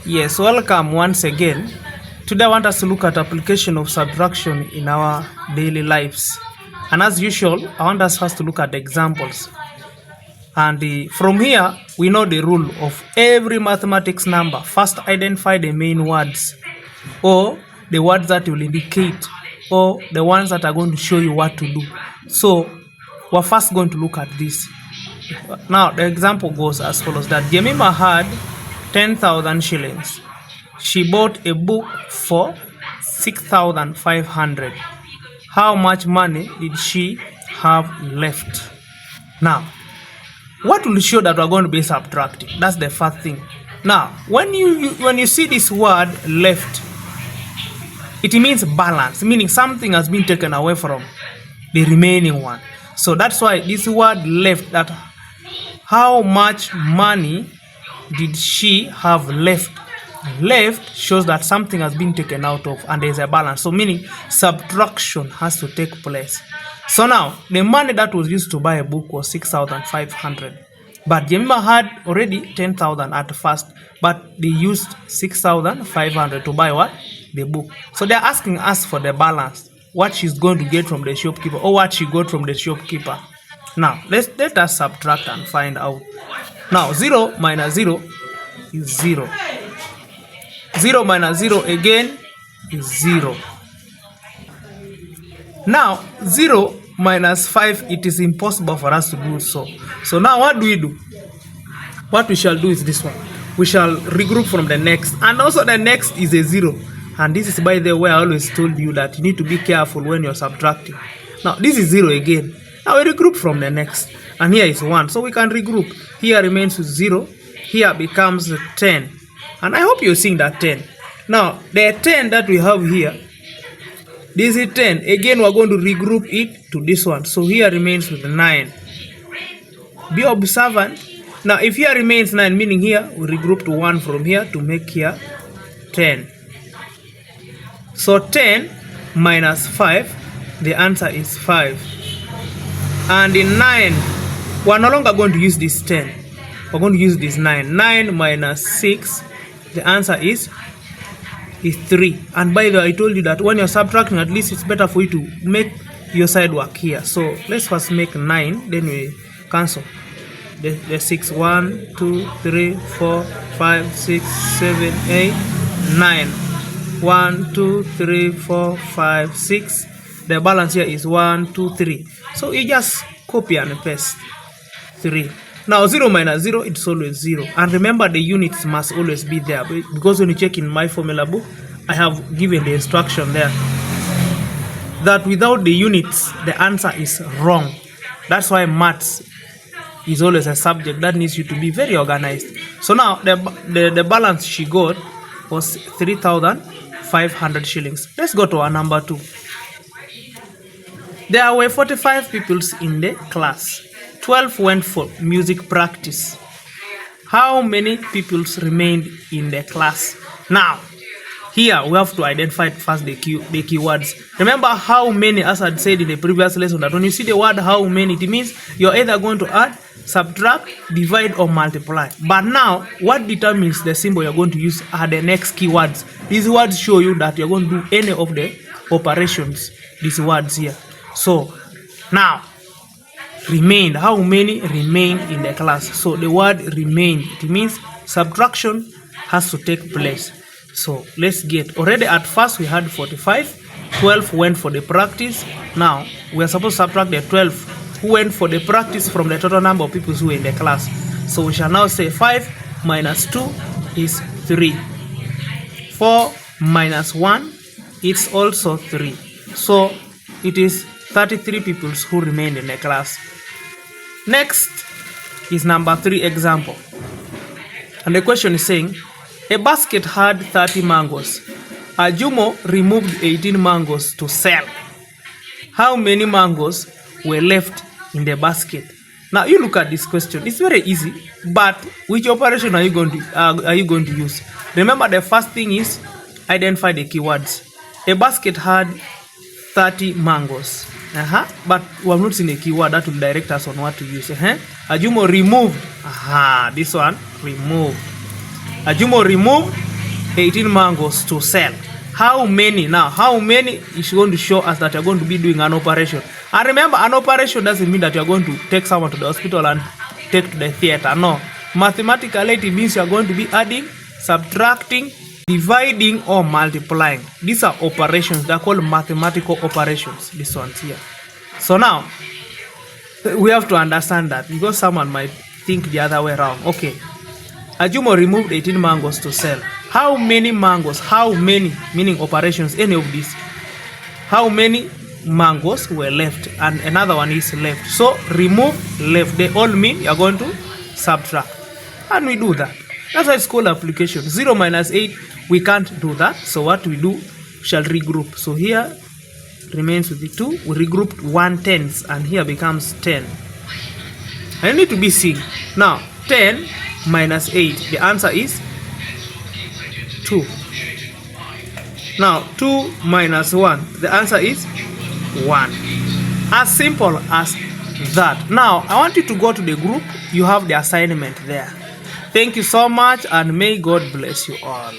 Yes, welcome once again. Today I want us to look at application of subtraction in our daily lives. And as usual, I want us first to look at examples. And from here, we know the rule of every mathematics number. First, identify the main words or the words that will indicate or the ones that are going to show you what to do. So, we're first going to look at this. Now, the example goes as follows: that Jemima had 10,000 shillings. She bought a book for 6,500. How much money did she have left? Now, what will show that we're going to be subtracting? That's the first thing. Now, when you see this word left, it means balance, meaning something has been taken away from the remaining one. So that's why this word left, that how much money did she have left? Left shows that something has been taken out of and there's a balance. So meaning subtraction has to take place. So now the money that was used to buy a book was 6,500. But Jemima had already 10,000 at first, but they used 6,500 to buy what? The book. So they're asking us for the balance, what she's going to get from the shopkeeper or what she got from the shopkeeper. Now let us subtract and find out. Now 0 minus 0 is 0. 0 minus 0 again is 0. Now 0 minus 5, it is impossible for us to do so. So now what do? What we shall do is this one. We shall regroup from the next, and also the next is a 0. And this is, by the way, I always told you that you need to be careful when you're subtracting. Now this is 0 again. Now we regroup from the next, and here is 1, so we can regroup. Here remains with 0, here becomes 10, and I hope you're seeing that 10. Now the 10 that we have here, this is 10. Again, we're going to regroup it to this one, so here remains with 9. Be observant. Now if here remains 9, meaning here we regroup to 1 from here to make here 10. So 10 minus 5, the answer is 5. And in 9, we're no longer going to use this 10. We're going to use this 9. 9 minus 6, the answer is 3. And by the way, I told you that when you're subtracting, at least it's better for you to make your side work here. So let's first make 9, then we cancel the 6. 1, 2, 3, 4, 5, 6, 7, 8, 9. 1, 2, 3, 4, 5, 6. The balance here is 1, 2, 3. So you just copy and paste 3. Now 0 minus 0, it's always 0. And remember, the units must always be there, because when you check in my formula book, I have given the instruction there that without the units, the answer is wrong. That's why maths is always a subject that needs you to be very organized. So now the balance she got was 3,500 shillings. Let's go to our number 2. There were 45 pupils in the class. 12 went for music practice. How many pupils remained in the class? Now, here we have to identify first the keywords. Remember how many, as I said in the previous lesson, that when you see the word how many, it means you're either going to add, subtract, divide, or multiply. But now, what determines the symbol you're going to use are the next keywords. These words show you that you're going to do any of the operations, these words here. So now, remained. How many remained in the class? So the word remained, it means subtraction has to take place. So let's get, already at first we had 45, 12 went for the practice. Now we are supposed to subtract the 12 who went for the practice from the total number of people who were in the class. So we shall now say 5 minus 2 is 3. 4 minus 1, it's also 3. So it is 33 people who remained in the class. Next is number 3 example. And the question is saying, a basket had 30 mangoes. Ajumo removed 18 mangoes to sell. How many mangoes were left in the basket? Now you look at this question. It's very easy, but which operation are you going to use? Remember, the first thing is identify the keywords. A basket had 30 mangoes. But we have not seen a keyword that will direct us on what to use. Ajumo removed. This one, remove. Ajumo removed 18 mangoes to sell. How many? Now, how many is going to show us that you're going to be doing an operation. And remember, an operation doesn't mean that you're going to take someone to the hospital and take to the theater. No. Mathematically, it means you're going to be adding, subtracting, dividing, or multiplying. These are operations. They're called mathematical operations. This one's here. So now, we have to understand that because someone might think the other way around. Okay. Ajumo removed 18 mangoes to sell. How many mangoes? How many? Meaning operations, any of these. How many mangoes were left? And another one is left. So remove, left. They all mean you're going to subtract. And we do that. That's why it's called application. 0 minus 8, we can't do that. So what we do, we shall regroup. So here remains with the 2. We regrouped 1/10 and here becomes 10. I need to be seen. Now, 10 minus 8, the answer is 2. Now 2 minus 1, the answer is 1. As simple as that. Now I want you to go to the group. You have the assignment there. Thank you so much and may God bless you all.